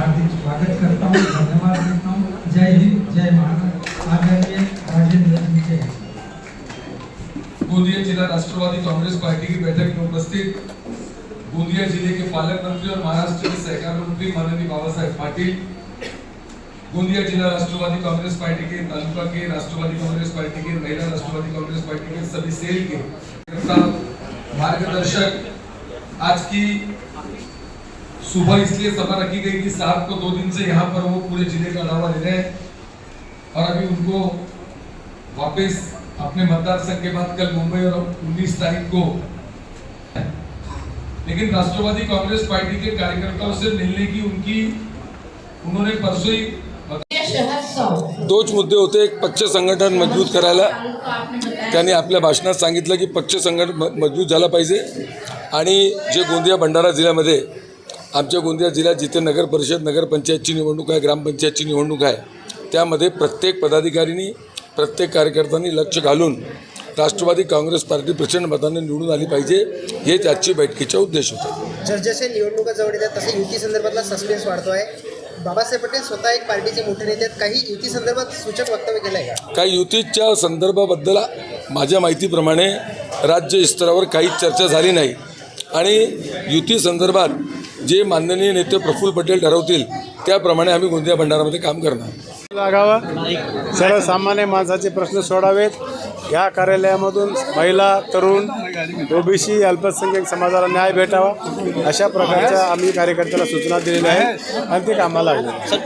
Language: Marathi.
हार्दिक स्वागत करता हूँ, धन्यवाद देता हूँ। जय हिंद, जय महाराष्ट्र। आदरणीय राजेंद्र जी जय। गोंदिया जिला राष्ट्रवादी कांग्रेस पार्टी की बैठक में उपस्थित गोंदिया जिले के पालक मंत्री और महाराष्ट्र के सहकार मंत्री माननीय बाबा साहेब पाटिल, गोंदिया जिला राष्ट्रवादी कांग्रेस पार्टी के तालुका के राष्ट्रवादी कांग्रेस पार्टी के महिला राष्ट्रवादी कांग्रेस पार्टी के सभी सेल के मार्गदर्शक, आज की सुबह इसलिए सभा रखी गई कि साहब को 2 दिन से यहाँ पर वो पूरे जिले का अलावा ले रहे हैं और अभी उनको वापस अपने मतदार संघ के बाद कल मुंबई और 19 तारीख को, लेकिन राष्ट्रवादी कांग्रेस पार्टी के कार्यकर्ताओं से मिलने की उन्होंने परसों ही दोच मुद्दे होते। एक पक्ष संघटन मजबूत करायला त्यांनी आपल्या भाषणात सांगितलं की पक्ष संघटन मजबूत झाला पाहिजे आणि जे गोंदिया भंडारा जिल्ह्यामध्ये आमच्या गोंदिया जिल्ह्यात जिथे नगर परिषद नगरपंचायतची निवडणूक आहे, ग्रामपंचायतची निवडणूक आहे, त्यामध्ये प्रत्येक पदाधिकाऱ्यांनी प्रत्येक कार्यकर्त्यांनी लक्ष घालून राष्ट्रवादी काँग्रेस पार्टी प्रचंड मताने निवडून आली पाहिजे, हेच आजची बैठकीचा उद्देश होता। जसजसे निवडणुका जवळ येतात तसे युती संदर्भातला सस्पेन्स वाढतो आहे। बाबासाहेब पटेल स्वतः एक पार्टीचे मोठे नेते आहेत, काही युती संदर्भात सूचक वक्तव्य केलं आहे का? काही युतीच्या संदर्भाबद्दल माझ्या माहितीप्रमाणे राज्य स्तरावर काहीच चर्चा झाली नाही आणि युती संदर्भात जे माननीय नेते प्रफुल्ल पटेल ठरवतील त्याप्रमाणे आम्ही गोंदिया भंडारामध्ये काम करणार। लागावं, सर्वसामान्य माणसाचे प्रश्न सोडावेत, या कार्यालयामधून महिला, तरुण, ओबीसी, अल्पसंख्याक समाजाला न्याय भेटावा, अशा प्रकारच्या आम्ही कार्यकर्त्याला सूचना दिलेल्या आहेत आणि ते कामाला लागले।